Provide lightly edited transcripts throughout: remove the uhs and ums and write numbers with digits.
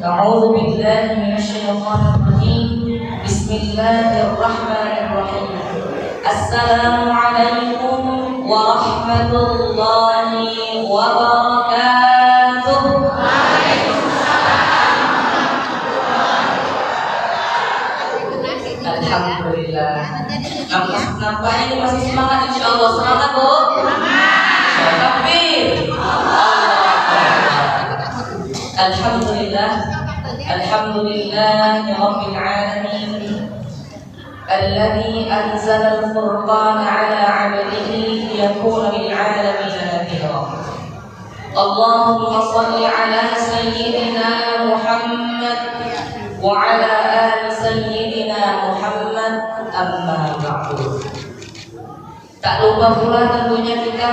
أعوذ بالله من الشيطان الرجيم. بسم الله الرحمن الرحيم. السلام عليكم ورحمة الله وبركاته. Alhamdulillah. Nampaknya masih semangat, insya Allah. Semangat, Bu? Takbir. Alhamdulillah. Alhamdulillah Rabbil alamin. Alladzi anzala al-furqana 'ala 'abdihi liyakuna lil 'alamin nadhira. Allahumma shalli 'ala sayyidina Muhammad wa 'ala ali sayyidina Muhammad, amma ba'du. Tak lupa pula tentunya kita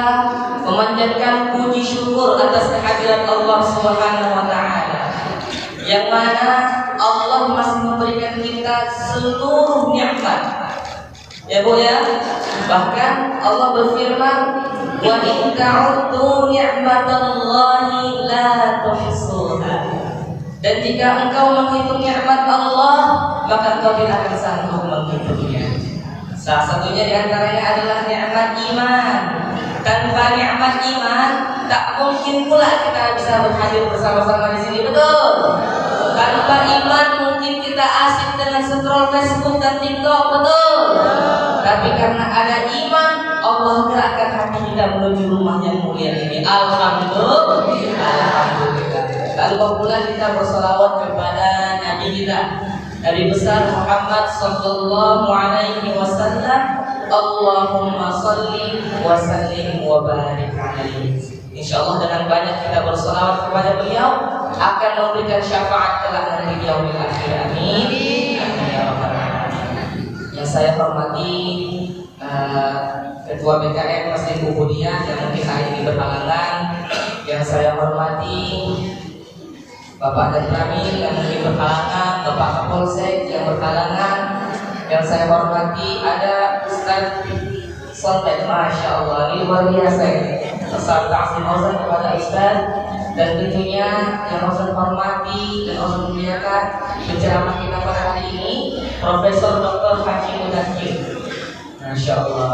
memanjatkan puji syukur atas kehadiran Allah Subhanahu wa taala, yang mana Allah masih memberikan kita seluruh nikmat. Ya Bu ya. Bahkan Allah berfirman, "Wa in ta'uddu ni'matallahi la tuhsuha." Dan jika engkau menghitung nikmat Allah, maka engkau tidak akan sanggup menghitungnya. Salah satunya diantaranya adalah nikmat iman. Tanpa nikmat iman, tak mungkin pula kita bisa berhadir bersama-sama di sini, betul? Tanpa iman mungkin kita asik dengan scroll Facebook dan TikTok, betul? Tapi karena ada iman, Allah gerakkan hati kita menuju rumah yang mulia ini. Alhamdulillah. Alhamdulillah. Lalu pula kita bersolawat kepada Nabi kita, Nabi besar Muhammad sallallahu alaihi wasallam. Allahumma shalli wa sallim wa barik alaihi. Insyaallah dengan banyak kita bersolawat kepada beliau akan memberikan syafaat kelak nanti di yaumil akhir. Amin. Amin ya rabbal alamin. Yang saya hormati Ketua BKM Masjid Ubudiyah yang mungkin hari ini berhalangan. Yang saya hormati Bapak dan Ramil yang mungkin berhalangan, Bapak Kapolsek yang berhalangan. Yang saya hormati ada Ustaz Soleh, Masya Allah, ini luar biasa ini. Salam ta'zim Auzan kepada Ustaz. Dan tentunya yang Auzan hormati dan Auzan muliakan penceramah kita pada hari ini, Profesor Dr. Haji Mudakir. Masya Allah.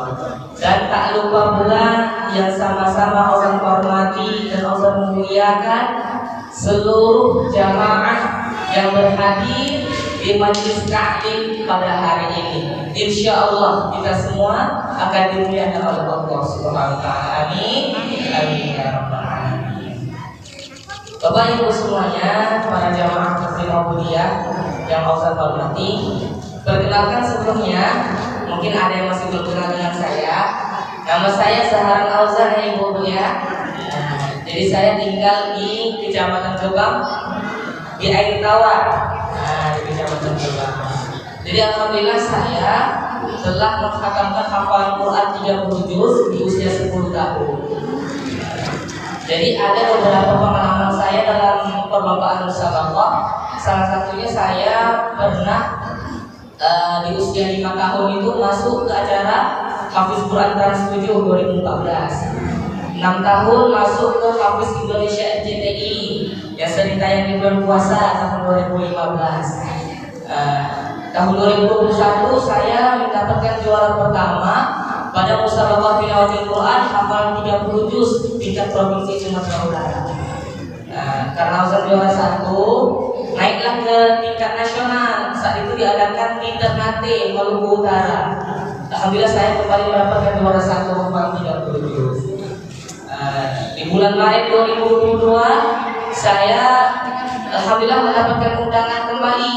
Dan tak lupa pula yang sama-sama Auzan hormati dan Auzan muliakan, seluruh jamaah yang berhadir di majlis taklim pada hari ini. Insya Allah kita semua akan dimuliakan oleh Allah Subhanahu wa taala. Amin. Amin ya rabbal alamin. Bapak Ibu semuanya, para jamaah Masjid Ubudiyah yang saya hormati, perkenalkan sebelumnya, mungkin ada yang masih belum kenal dengan saya. Nama saya Zaharan Auzan Ibu ya. Jadi saya tinggal di Kecamatan Jombang, di Air Tawar. Di Kecamatan Jombang. Jadi alhamdulillah saya telah menghatamkan hafalan Quran 30 juz di usia 10 tahun. Jadi ada beberapa pengalaman saya dalam perlombaan musabaqah. Salah satunya saya pernah di usia 5 tahun itu masuk ke acara Hafiz Quran Trans 7 2014. 6 tahun masuk ke Hafiz Indonesia RCTI yang sering tayang di bulan puasa tahun 2015. Tahun 2021 saya mendapatkan juara pertama pada musabaqah tilawatil Quran hafalan 30 juz tingkat provinsi Sumatera Utara. Karena saya juara 1, naiklah ke tingkat nasional. Saat itu diadakan di Ternate, Maluku Utara. Alhamdulillah saya kembali mendapatkan juara 1 hafalan 30 juz. Di bulan Maret 2022 saya alhamdulillah mendapatkan undangan kembali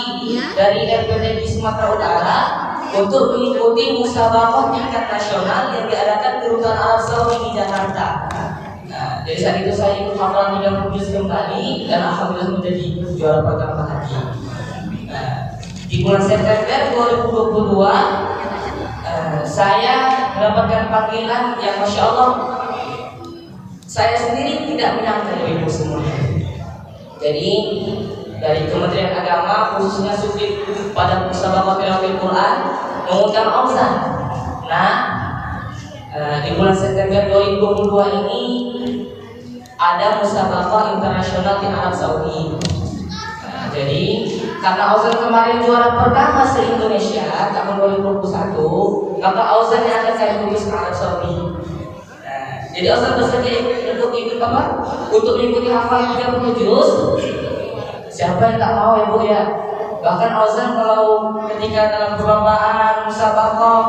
dari RPTI Sumatera Utara untuk mengikuti musabaqah tingkat nasional yang diadakan di Rutan Arab Saudi di Jakarta. Dari saat itu saya ikut hafalan 30 juz kembali dan alhamdulillah menjadi juara pertama lagi. Di bulan September 2022 saya mendapatkan panggilan yang masya Allah Saya sendiri tidak menyangka ibu semuanya. Jadi dari Kementerian Agama khususnya Subdit pada Musabaqah Tilawatil Quran mengundang Auzan. Nah, di bulan September 2022 ini ada Musabaqah internasional di Arab Saudi. Jadi karena Auzan kemarin juara pertama se-Indonesia tahun 2021, maka Auzan yang akan saya utus ke Arab Saudi. Jadi Auzan bersedia untuk ikut apa? Untuk mengikuti hafalan 30 juz. Siapa yang tak mau ya Bu ya? Bahkan Auzan kalau ketika dalam perlombaan musabaqah,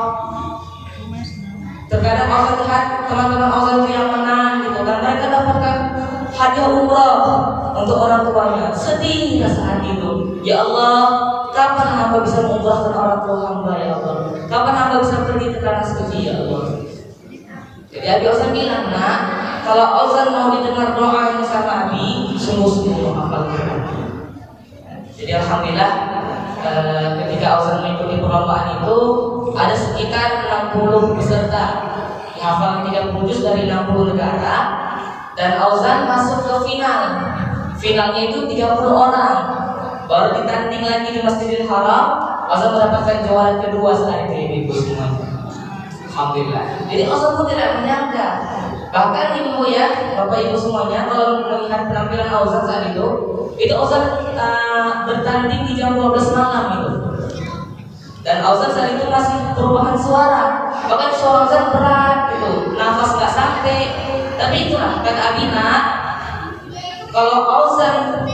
terkadang Auzan lihat teman-teman Auzan yang menang gitu, dan mereka dapatkan hadiah umroh untuk orang tuanya. Sedih rasa hati itu. Ya Allah, kapan hamba bisa mengumrahkan orang tua hamba ya Allah? Kapan hamba bisa pergi ke tanah suci ya Allah? Jadi Abi Auzan bilang, nah, kalau Auzan mau didengar doa sama Abi, sungguh-sungguh menghafal Quran. Jadi alhamdulillah ketika Auzan mengikuti perlombaan itu ada sekitar 60 peserta menghafal 30 juz dari 60 negara, dan Auzan masuk ke final. Finalnya itu 30 orang. Baru ditanding lagi di Masjidil Haram, Auzan mendapatkan juara kedua saat itu ibu semuanya. Alhamdulillah. Jadi Auzan pun tidak menyangka. Bahkan ibu ya, bapak ibu semuanya, kalau melihat penampilan Auzan saat itu Auzan bertanding di jam 12 malam itu. Dan Auzan saat itu masih perubahan suara. Bahkan suara Auzan berat gitu, nafas nggak sampai. Tapi itulah kata Abina, kalau Auzan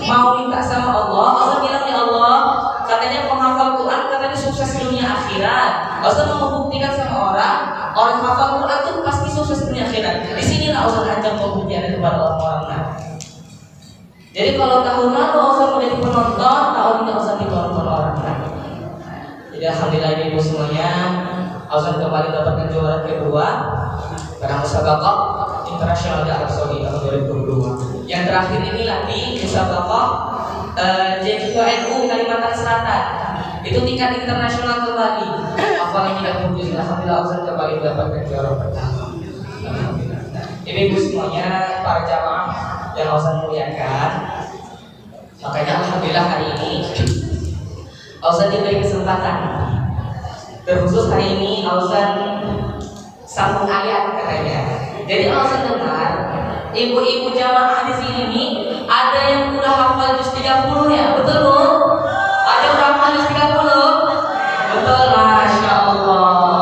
mau minta sama Allah, Auzan bilang ya Allah, katanya penghafal Quran katanya sukses dunia akhirat. Auzan mau membuktikan sama orang hafal Quran itu pasti sukses dunia akhirat. Di sinilah Auzan ajak pembuktian kepada orang-orang lain. Jadi kalau tahun lalu Auzan menjadi penonton, tahun ini Auzan ditonton orang lain. Jadi alhamdulillah ibu semuanya, Auzan kembali mendapatkan juara kedua pada Musabaqah internasional di Arab Saudi tahun 2022. Yang terakhir inilah di Musabaqah JQ.NU Kalimantan Selatan. Itu tingkat internasional kembali. Hafalan 30 juz. Alhamdulillah Auzan kembali mendapatkan juara pertama. Alhamdulillah. Ibu semuanya, para jamaah yang Auzan muliakan, makanya alhamdulillah hari ini Auzan diberi kesempatan. Terkhusus hari ini Auzan sambung ayat katanya. Jadi Auzan dengar ibu-ibu jamaah di sini nih, ada yang udah hafal juz 30 ya, betul Bu? Ada yang udah hafal juz 30? Betul, Masya Allah.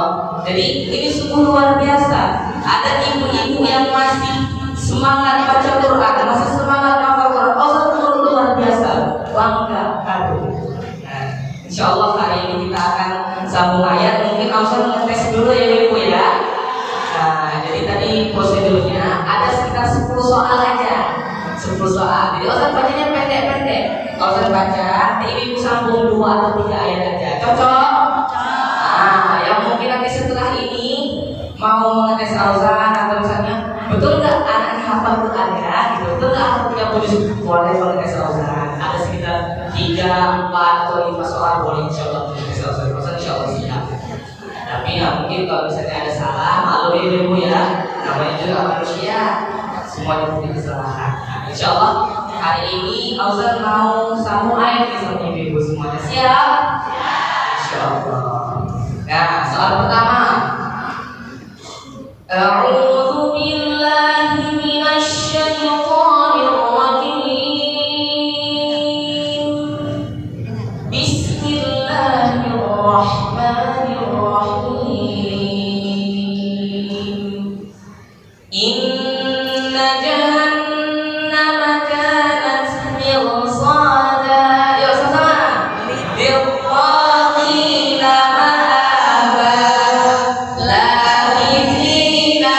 Jadi ini sungguh luar biasa. Ada ibu-ibu yang masih semangat baca Quran, masih semangat hafal Quran. Auzan luar biasa, bangga kado. Nah, insya Allah hari ini kita akan sambung ayat. Mungkin Auzan ngetes dulu ya ibu ya. Nah, jadi tadi prosedurnya ada sekitar 10 soal aja. 10 soal. Jadi Auzan bacanya pendek-pendek. Auzan baca, ibu sambung 2 atau 3 ayat aja. Cocok? Nah, yang mungkin nanti setelah ini mau mengetes Auzan atau misalnya betul nggak anaknya hafal Quran ya? Gitu. Betul nggak hafal 30 juz? Boleh mengetes Auzan. Ada sekitar 3, 4 atau 5 soal boleh insya Allah mengetes Auzan. Auzan insya Allah siap. Tapi ya mungkin kalau misalnya ada salah, malu ya ibu ya. Namanya juga manusia, semuanya punya kesalahan. Nah, insya Allah hari ini Auzan mau sambung ayat sama ibu semuanya. Siap? Insya Allah. Nah, soal pertama. A'udzu billahi minasy syaithanir rajim. Bismillahirrahmanirrahim. Inna jahannama kanat mirsada. Yuk sama-sama. Littaqina ma'aba labithina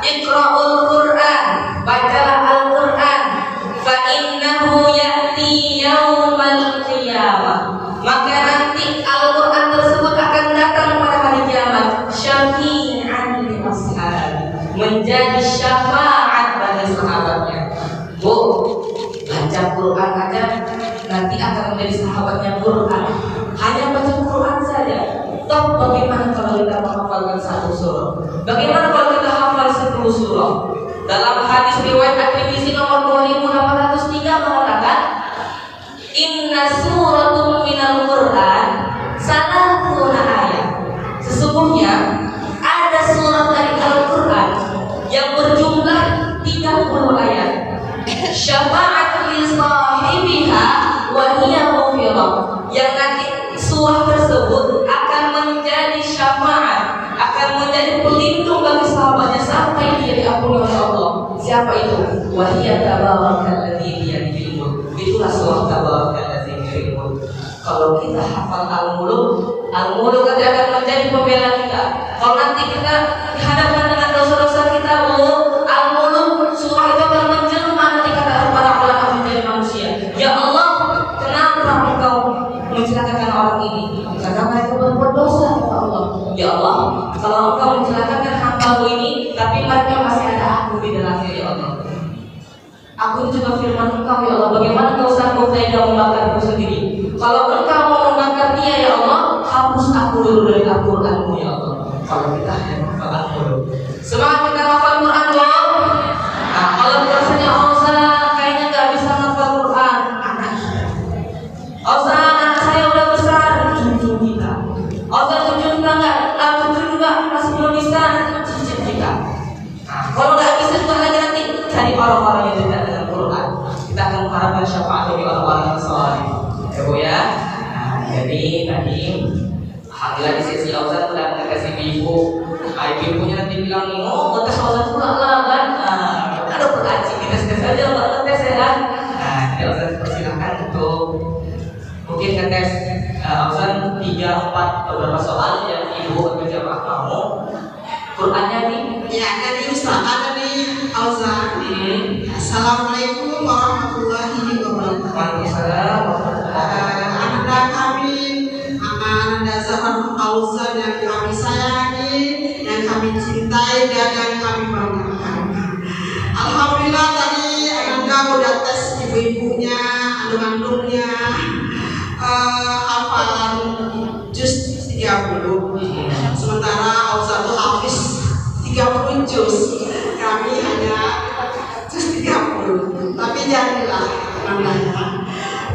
Iqra'ul Quran, bacalah Al-Quran. Bu, baca Quran aja nanti akan menjadi sahabatnya Quran. Hanya baca Quran saja. Toh bagaimana kalau kita menghafalkan satu surah? Bagaimana kalau kita hafal 10 surah? Dalam hadis riwayat At-Tirmidzi nomor 2803 mengatakan, Inna suratum minal Quran salatuna ayat. Sesungguhnya ada surat dari Al-Quran yang berjumlah 30 ayat. Syafa'at li sahibiha wa hiya maghfirah. Yang nanti surah tersebut akan menjadi syafaat, akan menjadi pelindung bagi sahabatnya sampai dia diampuni oleh Allah. Siapa itu? Wa hiya tabarakalladzi biyadihil mulk. Itulah surah tabarakalladzi biyadihil mulk. Kalau kita hafal Al-Mulk nanti akan menjadi pembela kita. Kalau nanti kita dihadapkan dengan dosa-dosa kita, Al-Mulk surah itu akan menjelma nanti kata para ulama menjadi manusia. Ya Allah, kenapa engkau mencelakakan orang ini? Karena mereka berbuat dosa kepada Allah. Ya Allah, kalau engkau mencelakakan hamba-Mu ini, tapi mereka masih ada aku di dalamnya, ya Allah. Aku juga firman Engkau, ya Allah. Bagaimana Engkau sanggup tega membakarku sendiri? Kalau Engkau mau membakar dia, ya Allah, hapus aku dulu dari Al-Quran-Mu, ya Allah. Kalau kita hanya menghafal dulu. Semangat kita menghafal Quran, loh. Nah, kalau rasanya kayaknya nggak bisa menghafal Quran, anak saya udah besar, cucu kita. Cucu kita nggak, cucu juga masih belum bisa, cucu kita. Nah, kalau nggak bisa juga lagi nanti cari orang-orang yang dekat dengan Quran. Kita akan mengharapkan syafaat dari orang-orang yang saleh. Ya Bu ya. Nah, jadi tadi alhamdulillah di sesi Auzan sudah mengasih ibu. Ibunya nanti bilang nih, tes Auzan pula lah kan. Ada pengaji kita tes aja, nggak tes ya kan. Nah, jadi Auzan persilahkan untuk mungkin ngetes Auzan 3-4 beberapa soal yang ibu atau jamaah mau. Qurannya nih. Ya, tadi Ustaz ada nih Auzan. Assalamualaikum warahmatullahi wabarakatuh. Waalaikumsalam. Anda kami, Anda Zahra Auzan yang kami sayangi, yang kami cintai dan yang kami banggakan. Alhamdulillah tadi Anda udah tes ibu-ibunya, anak-anaknya, hafalan juz 30. Sementara Auzan itu hafiz 30 juz, kami hanya juz 30. Tapi jadilah namanya.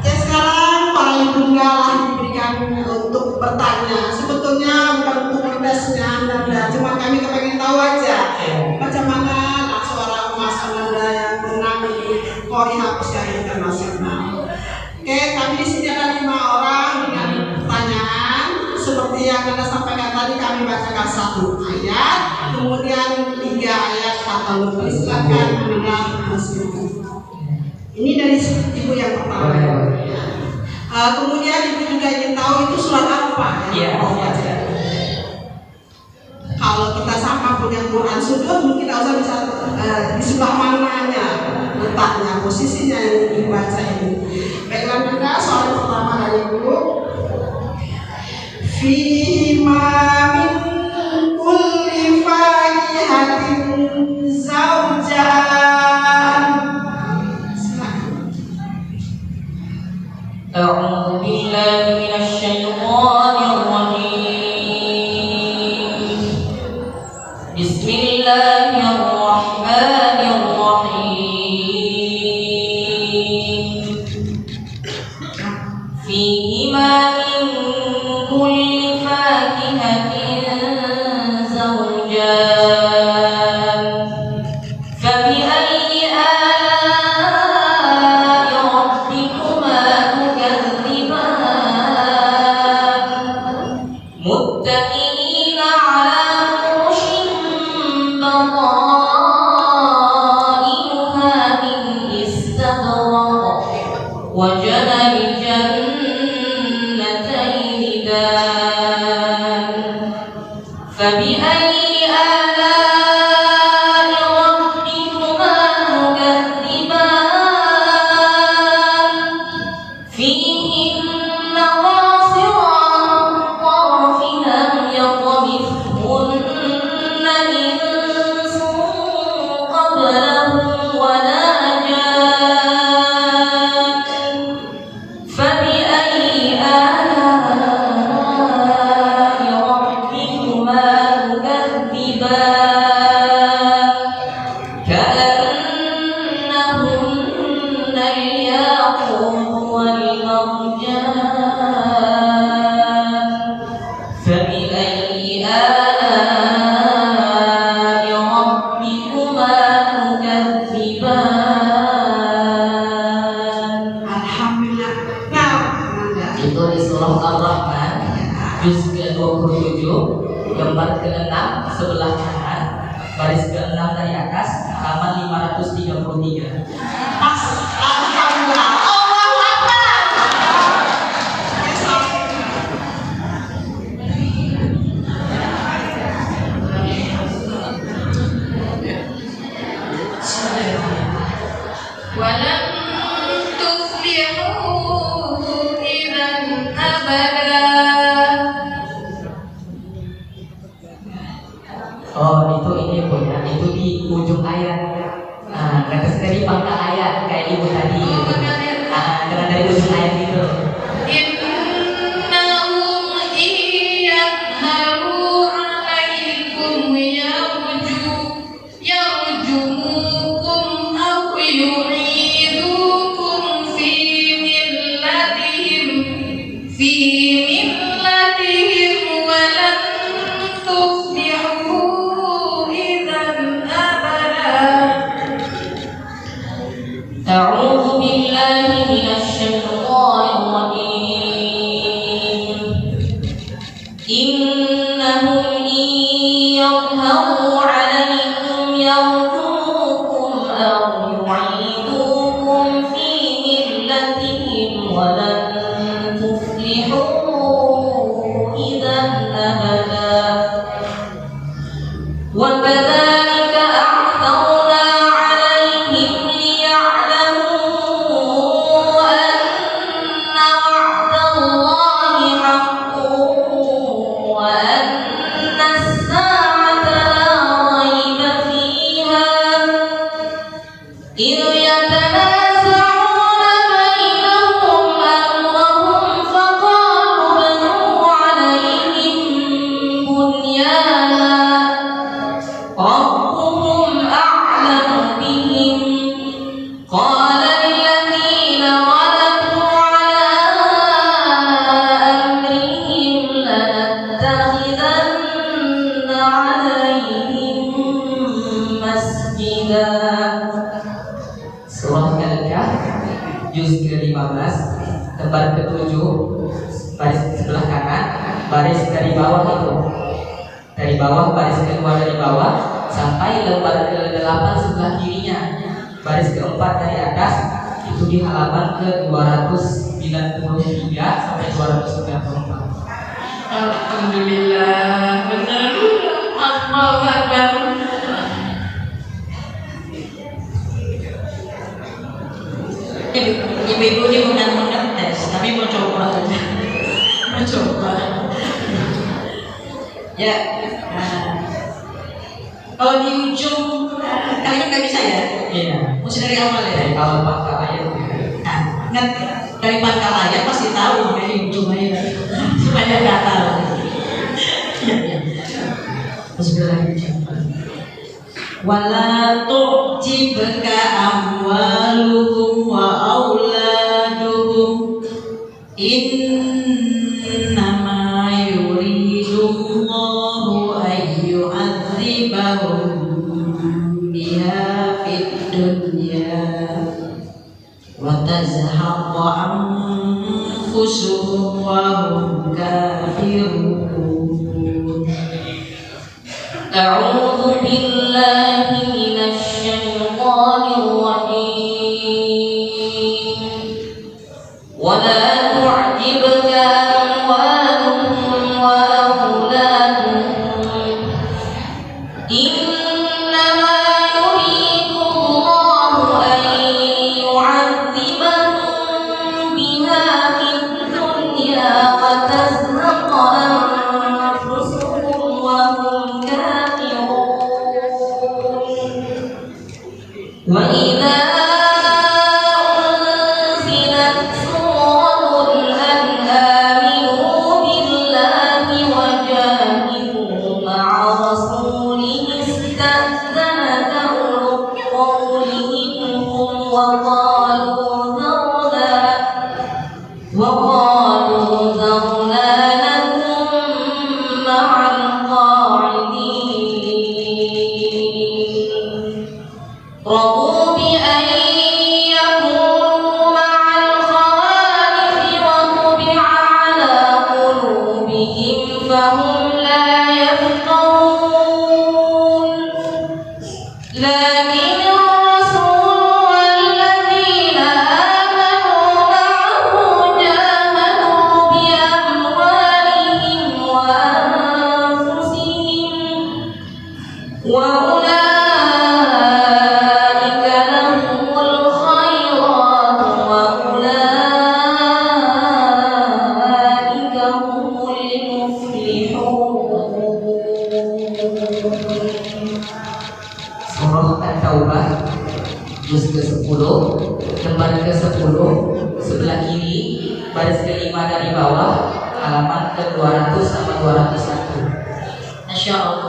Oke, sekarang para ibunda lah diberikan untuk bertanya. Sebetulnya bukan untuk mentesnya Anda, cuma kami kepengen tahu aja bagaimana suara Mas Ananda yang menang di Kori Hapus yang internasional. Oke, kami di sini ada 5 orang dengan pertanyaan. Seperti yang Anda sampaikan tadi, kami bacakan 1 ayat, kemudian 3 ayat kata lebih. Silakan Anda masuk. Ini dari ibu yang pertama. Kemudian ibu juga ingin tahu itu surat apa? Iya. Kalau kita sama punya Quran sudut, mungkin kita bisa di sebelah mananya letaknya, posisinya yang dibaca ini. Baiklah kita soal pertama dari ibu. Fima min kulli fakihatin zawjan. أعوذ بالله من الشيطان الرجيم. بسم الله الرحمن الرحيم. فيهما من كل فاكهة زوجان فبأي آلاء ربكما تكذبان متكئين على فرش بطائنها من استبرق وجنى الجنتين دان فبأي آلاء ربكما تكذبان فيهن قاصرات الطرف لم يطمثهن إنس قبلهم ولا جان الياقوت والمرجان فبأي آلاء ربكما تكذبان. Alhamdulillah. Nah, Itu di surah Ar-Rahman juz ke-27 lembar ke-6 sebelah kanan baris ke-6 dari atas halaman 533. pas. Alhamdulillah. Allahu Akbar. ولن تفلحوا إذا أبدا. Oh itu ini punya itu di ujung ayat. Nah, dari pangkal ayat kayak ibu tadi. Karena dari ujung ayat itu. إنهم إن يظهروا عليكم يرجموكم أو يعيدوكم في ملتهم ولن تفلحوا إذا أبدا. أعوذ بالله من الشيطان الرجيم. إنهم إن يظهروا عليكم يرجوكم أو يعيدوكم في ملتهم ولن تفلحوا إذا أبدا. وكذلك أعثرنا عليهم ليعلموا أن وعد الله حق وأن الساعة لا ريب فيها إذ يتنازعون بينهم أمرهم فقالوا ابنوا عليهم بنيانا ربهم أعلم بهم قال الذين غلبوا على أمرهم لنتخذن عليهم مسجدا. Surah Al-Kahf juz ke-15 lembar ke-7 baris sebelah kanan baris dari bawah itu. Dari bawah baris kedua dari bawah sampai lembar ke-8 sebelah kirinya. Baris ke-4 dari atas itu di halaman ke-293 sampai 294. Alhamdulillah, benar. Allahu Akbar. Ibu-ibu ini bukan mengetes, tapi mau coba aja. Mau coba. Ya. Kalau di ujung kalian nggak bisa ya? Iya. Mesti dari awal ya. Dari awal pangkal ayat. Nah, ingat dari pangkal ayat pasti tahu dari ujung ayat supaya nggak tahu. Iya. Bismillahirrahmanirrahim. Wala tu'jibka amwaluhum wa auladuhum innama yuridullahu an yu'adzibahum biha fid dunya wa tazhaqa anfusuhum wa hum kafirun. أعوذ بالله من الشيطان الرجيم. ولا تعجبك أموالهم وأولادهم إنما يريد الله أن يعذبهم بها في الدنيا وتزهق أنفسهم وهم وإذا أنزلت سورة وقالوا ذرنا نكن مع القاعدين رضوا بأن يكونوا مع الخوالف وطبع على قلوبهم فهم لا يفقهون لكن الرسول والذين آمنوا معه جاهدوا بأموالهم وأنفسهم وأولئك لهم الخيرات وأولئك هم المفلحون. Surah At-Taubah juz ke-10 lembar ke-10 sebelah kiri baris ke-5 dari bawah halaman ke-200 sama 201. Masya Allah.